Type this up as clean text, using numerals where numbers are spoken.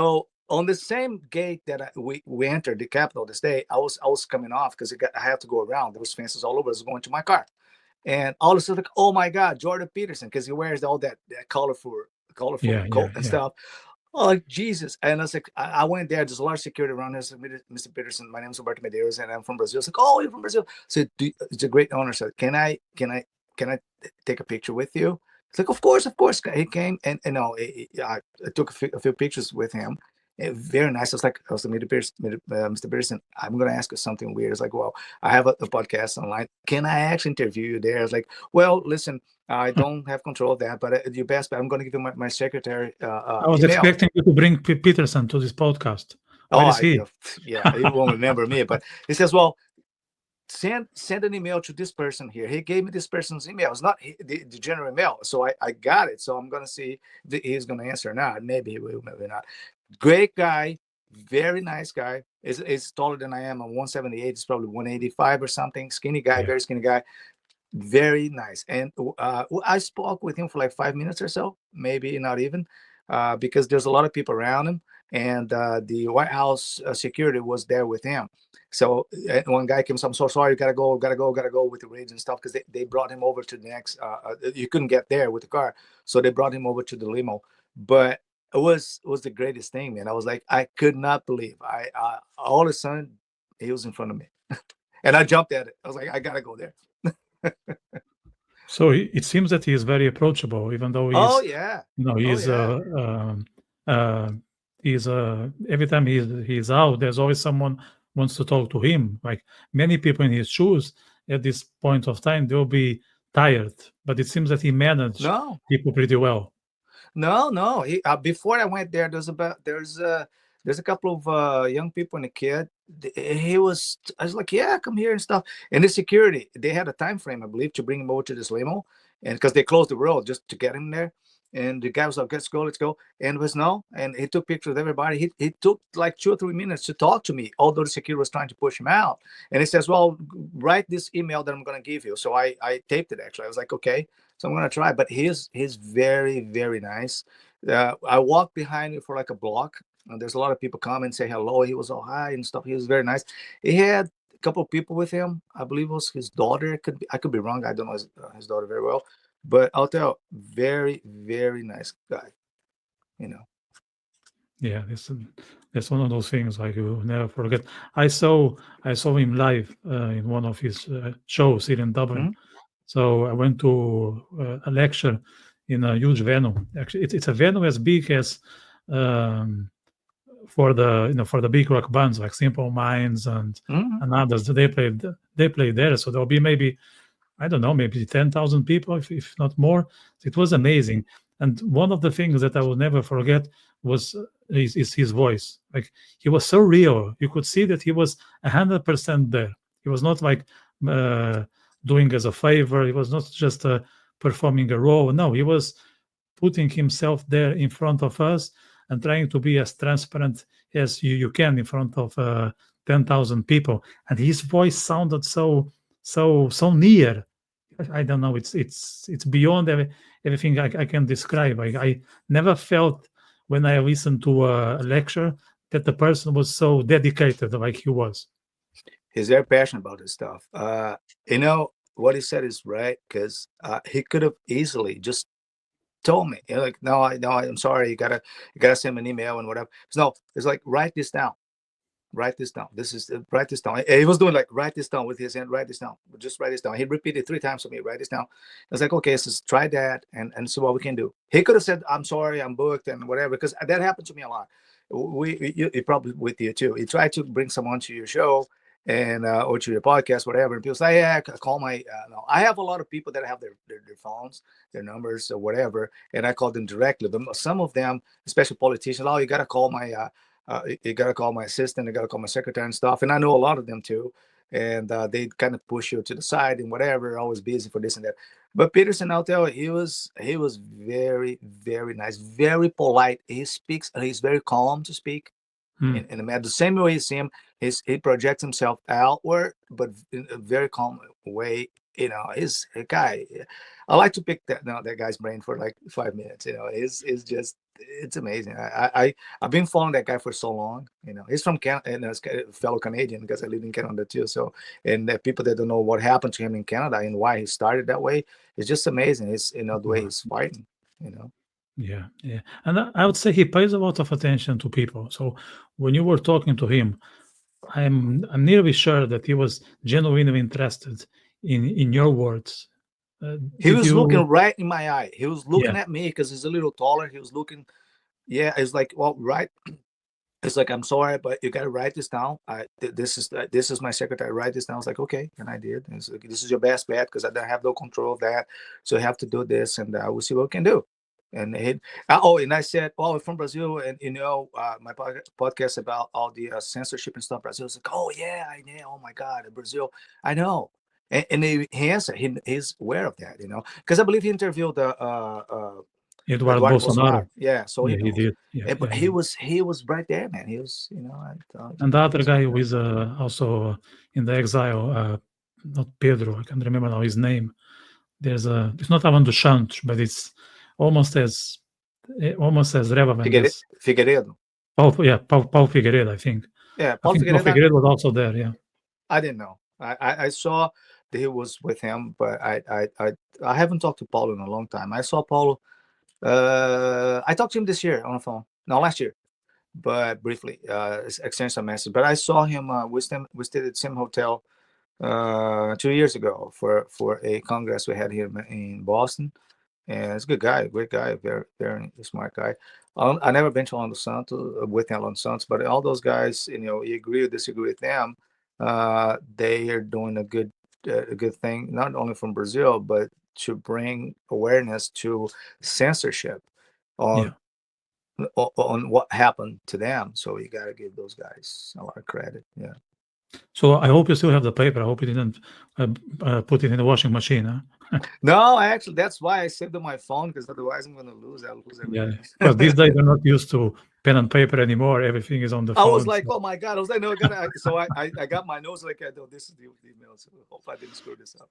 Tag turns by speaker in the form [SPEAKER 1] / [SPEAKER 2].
[SPEAKER 1] So on the same gate that we entered the Capitol this day, I was coming off because I had to go around. There was fences all over. I was going to my car, and all of a sudden, like, oh my God, Jordan Peterson, because he wears all that colorful
[SPEAKER 2] Yeah,
[SPEAKER 1] coat
[SPEAKER 2] yeah,
[SPEAKER 1] and
[SPEAKER 2] yeah.
[SPEAKER 1] stuff. Oh, like Jesus. And I was like, I went there. There's a lot of security around here. So, Mr. Peterson, my name is Roberto Medeiros, and I'm from Brazil. It's like, oh, you're from Brazil. So it's a great honor. So can I take a picture with you? It's like, of course, of course. He came and no, I took a few pictures with him. Very nice. I was like, Mr. Peterson, I'm going to ask you something weird. It's like, well, I have a podcast online. Can I actually interview you there? It's like, well, listen, I don't have control of that, but you best. I'm going to give you my secretary
[SPEAKER 2] I was
[SPEAKER 1] email.
[SPEAKER 2] expecting you to bring Peterson to this podcast. Where
[SPEAKER 1] Oh,
[SPEAKER 2] is he?
[SPEAKER 1] yeah, he won't remember me, but he says, well, send an email to this person here. He gave me this person's email. It's not the general email, so I got it. So I'm going to see if he's going to answer or not. Maybe he will, maybe not. Great guy, very nice guy. Is taller than I am. I'm 178. He's probably 185 or something. Skinny guy,
[SPEAKER 2] Yeah.
[SPEAKER 1] very skinny guy. Very nice. And I spoke with him for like 5 minutes or so, maybe not even, because there's a lot of people around him, and the White House security was there with him. So one guy came, so I'm so sorry, gotta go with the raids and stuff, because they brought him over to the next. You couldn't get there with the car, so they brought him over to the limo. But it was the greatest thing, man. I was like, I could not believe. All of a sudden he was in front of me, and I jumped at it. I was like, I gotta go there.
[SPEAKER 2] So it seems that he is very approachable, even though
[SPEAKER 1] Oh
[SPEAKER 2] he's,
[SPEAKER 1] yeah.
[SPEAKER 2] you know,
[SPEAKER 1] Oh yeah.
[SPEAKER 2] uh, every time he's out, there's always someone wants to talk to him. Like many people in his shoes at this point of time, they'll be tired, but it seems that he managed
[SPEAKER 1] No,
[SPEAKER 2] people pretty well.
[SPEAKER 1] no. Before I went there, there's a couple of young people and a kid. I was like, yeah, come here and stuff. And the security, they had a time frame, I believe, to bring him over to this limo, and because they closed the road just to get him there. And the guy was like, let's go. And it was no. And he took pictures of everybody. He took like 2 or 3 minutes to talk to me, although the security was trying to push him out. And he says, well, write this email that I'm going to give you. So I taped it actually. I was like, okay. So I'm gonna try. But he's very, very nice. I walked behind him for like a block, and there's a lot of people come and say hello. He was all hi and stuff. He was very nice. He had a couple of people with him. I believe it was his daughter. I could be wrong. I don't know his daughter very well, but I'll tell you, very, very nice guy. You know.
[SPEAKER 2] Yeah, that's one of those things like you never forget. I saw him live in one of his shows here in Dublin.
[SPEAKER 1] Mhm.
[SPEAKER 2] So I went to a lecture in a huge venue. Actually, it's a venue as big as um, for the for the big rock bands like Simple Minds
[SPEAKER 1] Mhm.
[SPEAKER 2] and others. They played there. So there'll be maybe, I don't know, maybe 10,000 people, if not more. It was
[SPEAKER 1] Mhm.
[SPEAKER 2] amazing. And one of the things that I will never forget was is his voice. Like he was so real. You could see that he was 100% there. He was not like uh, doing as a favor. He was not just performing a role. No, he was putting himself there in front of us and trying to be as transparent as you can in front of 10,000 people. And his voice sounded so near. I don't know. It's beyond everything I can describe. I never felt when I listened to a lecture that the person was so dedicated like he was.
[SPEAKER 1] He's very passionate about this stuff. What he said is right, because he could have easily just told me, like, no, I'm sorry. You gotta send me an email and whatever. No, it's like, write this down. Write this down. This is write this down. He was doing like, write this down with his hand. Write this down. Just write this down. He repeated 3 times to me. Write this down. I was like, okay, so try that and see what we can do. He could have said, I'm sorry, I'm booked and whatever, because that happened to me a lot. You probably with you too. You try to bring someone to your show and or to your podcast, whatever, and people say, yeah, call my. No. I have a lot of people that have their phones, their numbers or whatever, and I call them directly. But some of them, especially politicians, oh, you gotta call my. You gotta call my assistant, you gotta call my secretary and stuff. And I know a lot of them too. And they kind of push you to the side and whatever, always busy for this and that. But Peterson, I'll tell you, he was very, very nice, very polite. He's very calm to speak.
[SPEAKER 2] Hmm.
[SPEAKER 1] In the same way you see him, he projects himself outward, but in a very calm way. He's a guy. I like to pick that guy's brain for like 5 minutes. He's just it's amazing. I've been following that guy for so long. He's from Canada, and a fellow Canadian because I live in Canada too. So, and the people that don't know what happened to him in Canada and why he started that way, it's just amazing. It's the way he's fighting.
[SPEAKER 2] Yeah, yeah. And I would say he pays a lot of attention to people. So when you were talking to him, I'm nearly sure that he was genuinely interested in your words.
[SPEAKER 1] He
[SPEAKER 2] Did
[SPEAKER 1] was looking
[SPEAKER 2] you?
[SPEAKER 1] right in my eye. He was looking
[SPEAKER 2] Yeah,
[SPEAKER 1] at me because he's a little taller. He was looking. Yeah, it's like, well, right. It's like, I'm sorry, but you got to write this down. This is my secretary. Write this down. I was like, okay, and I did. And it's like, this is your best bet because I don't have no control of that, so you have to do this, and we'll see what we can do. And and I said, oh, I'm from Brazil, and my podcast about all the censorship and stuff. Brazil was like, oh yeah, oh my God, Brazil, I know. And he answered, he's aware of that, because I believe he interviewed
[SPEAKER 2] Eduardo
[SPEAKER 1] Eduardo Bolsonaro.
[SPEAKER 2] Bolsonaro.
[SPEAKER 1] Yeah, so he
[SPEAKER 2] Yeah, he
[SPEAKER 1] knows.
[SPEAKER 2] did. Yeah,
[SPEAKER 1] But
[SPEAKER 2] yeah,
[SPEAKER 1] he
[SPEAKER 2] yeah.
[SPEAKER 1] was right there, man. He was, I thought
[SPEAKER 2] And the
[SPEAKER 1] he
[SPEAKER 2] other
[SPEAKER 1] was
[SPEAKER 2] guy
[SPEAKER 1] right
[SPEAKER 2] who
[SPEAKER 1] there.
[SPEAKER 2] is also in the exile, not Pedro, I can't remember now his name. It's not Alan Duchamp, but it's almost as relevant as
[SPEAKER 1] Figueiredo.
[SPEAKER 2] Paul Figueiredo, I think.
[SPEAKER 1] Yeah,
[SPEAKER 2] I
[SPEAKER 1] Paulo
[SPEAKER 2] think Paul
[SPEAKER 1] Figueiredo.
[SPEAKER 2] Figueiredo was also there. Yeah,
[SPEAKER 1] I didn't know. I saw that he was with him, but I haven't talked to Paulo in a long time. I saw Paulo. I talked to him this year on the phone. No, last year, but briefly. Exchanged some message. But I saw him. We stayed at the same hotel 2 years ago for a congress we had here in Boston. And it's a good guy, great guy, very, very smart guy. I never been to Orlando Santos with Orlando Santos, but all those guys, you agree or disagree with them, they are doing a good thing, not only from Brazil, but to bring awareness to censorship
[SPEAKER 2] yeah.
[SPEAKER 1] on on what happened to them. So you got to give those guys a lot of credit. Yeah.
[SPEAKER 2] So I hope you still have the paper. I hope you didn't put it in the washing machine. Huh?
[SPEAKER 1] No, actually, that's why I saved on my phone because otherwise I'm gonna lose. I'll lose
[SPEAKER 2] Yeah,
[SPEAKER 1] everything.
[SPEAKER 2] because these days are not used to pen and paper anymore. Everything is on the
[SPEAKER 1] I was
[SPEAKER 2] phone.
[SPEAKER 1] like,
[SPEAKER 2] So,
[SPEAKER 1] oh my God. I was like, no, I gotta. So I got my nose like, I know this is the email. So hope I didn't screw this up.